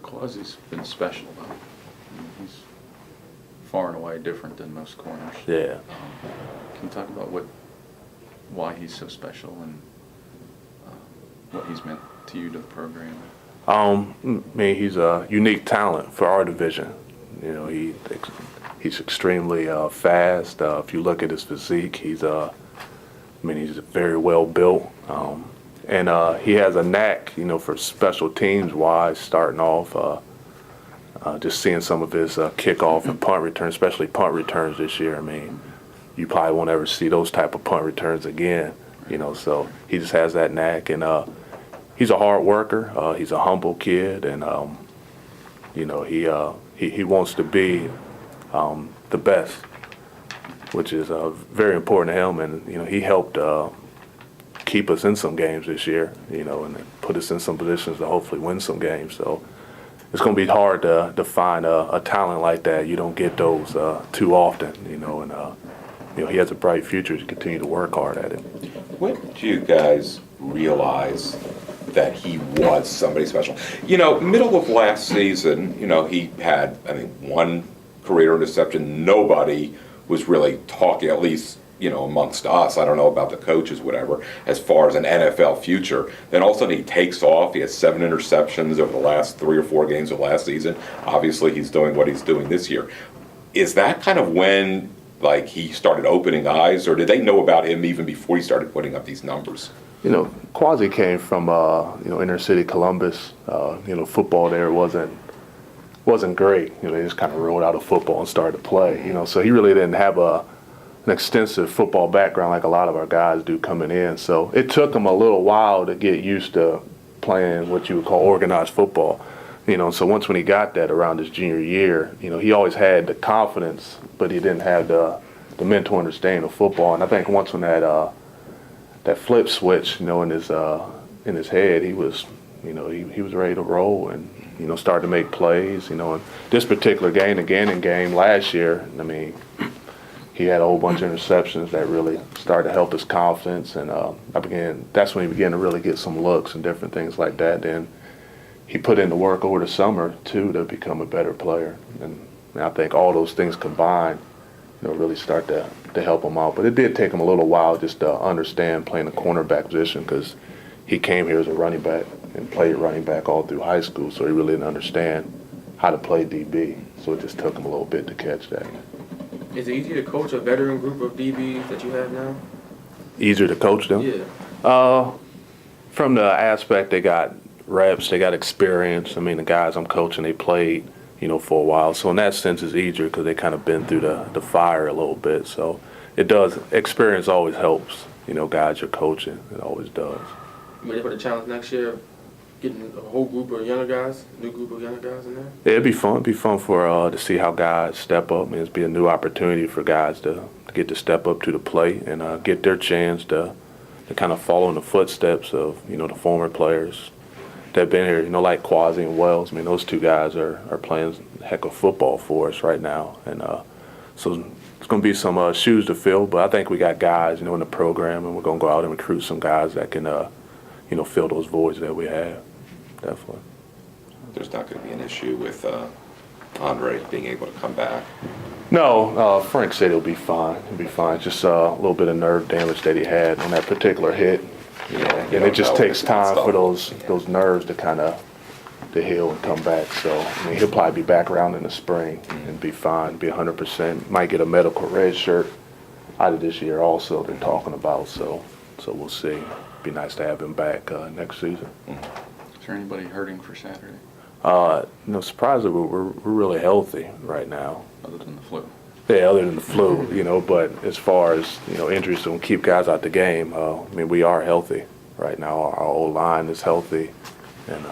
Quasi's been special, though. I mean, he's far and away different than most corners. Yeah. Can you talk about why he's so special and what he's meant to you, to the program? I mean, he's a unique talent for our division. You know, he's extremely fast. If you look at his physique, he's very well built. And he has a knack, you know, for special teams wise, starting off. Just seeing some of his kickoff and punt returns, especially punt returns this year. I mean, you probably won't ever see those type of punt returns again. You know, so he just has that knack, and he's a hard worker. He's a humble kid, and you know, he wants to be the best, which is very important to him. And you know, he helped keep us in some games this year. You know, and put us in some positions to hopefully win some games. So it's going to be hard to find a talent like that. You don't get those too often. You know, and you know, he has a bright future to continue to work hard at it. When did you guys realize that he was somebody special? You know, middle of last season, you know, he had, I think, one career interception. Nobody was really talking, at least, you know, amongst us. I don't know about the coaches, whatever, as far as an NFL future. Then all of a sudden he takes off. He has 7 interceptions over the last 3 or 4 games of last season. Obviously, he's doing what he's doing this year. Is that kind of when, like, he started opening eyes, or did they know about him even before he started putting up these numbers? You know, Quasi came from you know, inner city Columbus. You know, football there wasn't great. You know, they just kind of rolled out of football and started to play. You know, so he really didn't have an extensive football background like a lot of our guys do coming in. So it took him a little while to get used to playing what you would call organized football. You know, so once when he got that around his junior year, you know, he always had the confidence, but he didn't have the mental understanding of football. And I think once when that flip switch, you know, in his head, he was, you know, he was ready to roll and, you know, started to make plays. You know, and this particular game, the Gannon game last year, I mean, he had a whole bunch of interceptions that really started to help his confidence, and that's when he began to really get some looks and different things like that. Then he put in the work over the summer too to become a better player, and I think all those things combined, you know, really start to help him out. But it did take him a little while just to understand playing the cornerback position, because he came here as a running back and played running back all through high school, so he really didn't understand how to play DB. So it just took him a little bit to catch that. Is it easier to coach a veteran group of DBs that you have now? Easier to coach them? Yeah. From the aspect they got reps, they got experience. I mean, the guys I'm coaching, they played, you know, for a while. So in that sense, it's easier because they kind of been through the fire a little bit. So it does. Experience always helps, you know, guys you're coaching. It always does. You ready for the challenge next year? Getting a whole group of younger guys, new group of younger guys in there? Yeah, it'd be fun. It'd be fun for to see how guys step up. I mean, it'd be a new opportunity for guys to get to step up to the plate and get their chance to kind of follow in the footsteps of, you know, the former players that have been here, you know, like Quasi and Wells. I mean, those two guys are playing a heck of football for us right now. And so it's going to be some shoes to fill, but I think we got guys, you know, in the program, and we're going to go out and recruit some guys that can, you know, fill those voids that we have. Definitely. There's not going to be an issue with Andre being able to come back. No, Frank said he'll be fine. He'll be fine. Just a little bit of nerve damage that he had on that particular hit. You know, and it just takes time for those nerves to kind of to heal and come back. So I mean, he'll probably be back around in the spring and be fine, be 100%. Might get a medical red shirt out of this year also. They're talking about. So we'll see. Be nice to have him back next season. Is there anybody hurting for Saturday? You know, surprisingly, we're really healthy right now. Other than the flu? Yeah, other than the flu, you know, but as far as, you know, injuries don't keep guys out the game, I mean, we are healthy right now. Our old line is healthy, and,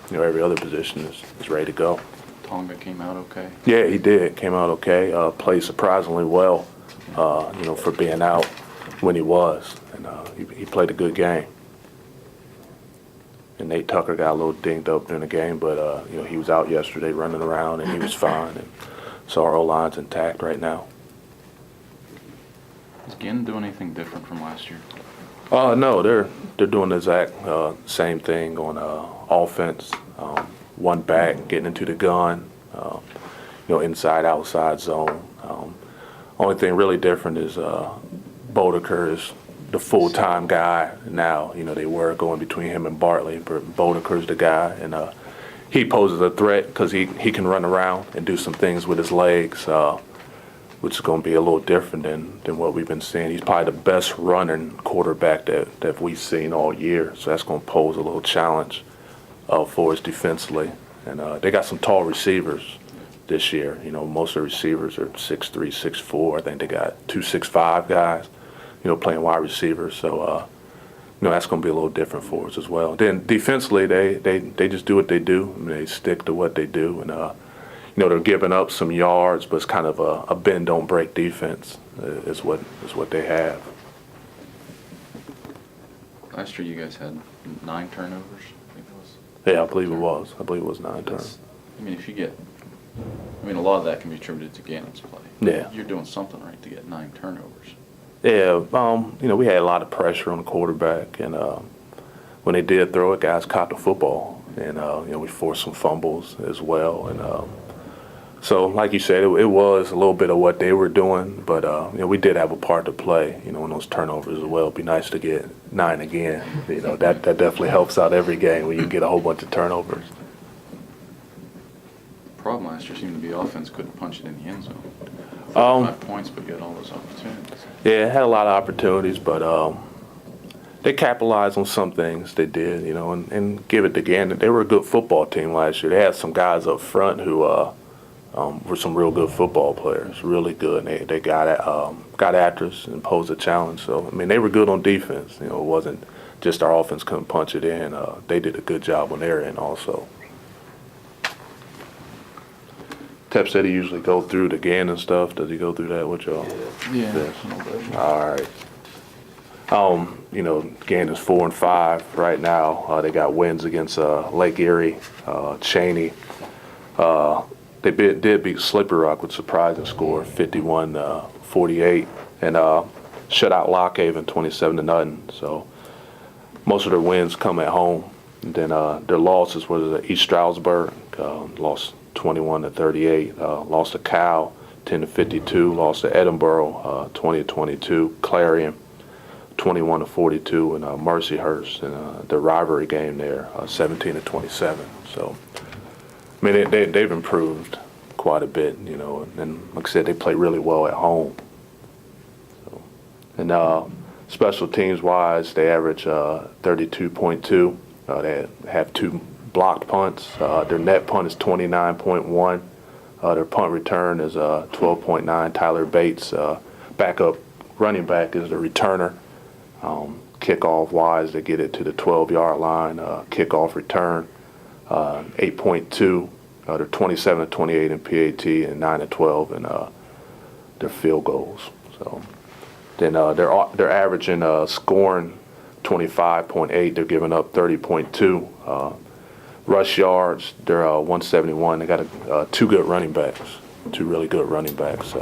you know, every other position is ready to go. Tonga came out okay? Yeah, he did. Came out okay. Played surprisingly well, you know, for being out when he was. And he played a good game. And Nate Tucker got a little dinged up during the game, but you know, he was out yesterday running around and he was fine. And so our O-line's intact right now. Is Ginn doing anything different from last year? No, they're doing the exact same thing on offense. one back, getting into the gun, inside, outside zone. Only thing really different is Bodeker is the full-time guy now. They were going between him and Bartley, but Bodeker's the guy, and he poses a threat because he can run around and do some things with his legs, which is going to be a little different than what we've been seeing. He's probably the best running quarterback that we've seen all year, so that's going to pose a little challenge for us defensively. And they got some tall receivers this year. Most of the receivers are 6'3", 6'4". I think they got 2 6'5" guys, playing wide receivers. So, that's going to be a little different for us as well. Then defensively, they just do what they do. They stick to what they do, and they're giving up some yards, but it's kind of a bend don't break defense is what they have. Last year you guys had 9 turnovers, I think it was. Yeah, I believe it was. I believe it was 9 turns. If you get, a lot of that can be attributed to Gannon's play. Yeah. You're doing something right to get 9 turnovers. Yeah, we had a lot of pressure on the quarterback, and when they did throw it, guys caught the football, and we forced some fumbles as well, and so like you said, it was a little bit of what they were doing, but we did have a part to play, in those turnovers as well. It'd be nice to get 9 again. That definitely helps out every game when you get a whole bunch of turnovers. The problem last year seemed to be offense couldn't punch it in the end zone. 5 points, but you had all those opportunities. Yeah, had a lot of opportunities, but they capitalized on some things they did, and give it to Gannon. They were a good football team last year. They had some guys up front who were some real good football players, really good. And they got after us and posed a challenge. So, they were good on defense. It wasn't just our offense couldn't punch it in. They did a good job on their end also. Tep said he usually go through the Gannon stuff. Does he go through that with y'all? Yeah. Yes. All right. Gannon's 4-5 right now. They got wins against Lake Erie, Cheney. They did beat Slippery Rock with surprising score, 51-48, and shut out Lockhaven 27-0. So most of their wins come at home. And then their losses was East Stroudsburg, lost 21-38, lost to Cal 10-52, lost to Edinboro 20-22, Clarion 21-42, and Mercyhurst in the rivalry game there 17-27. So they've improved quite a bit, and like I said, they play really well at home. So, and special teams wise, they average 32.2. They have 2 blocked punts. Their net punt is 29.1. Their punt return is 12.9. Tyler Bates, backup running back, is the returner. Kickoff wise, they get it to the 12-yard line. Kickoff return 8.2. They're 27-28 in PAT and 9-12 in their field goals. So then they're averaging scoring 25.8. They're giving up 30.2. Rush yards, they're 171. They got 2 good running backs, 2 really good running backs.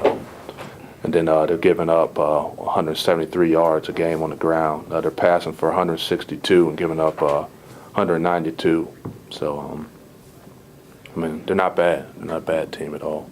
And then they're giving up 173 yards a game on the ground. They're passing for 162 and giving up 192. So, they're not bad. They're not a bad team at all.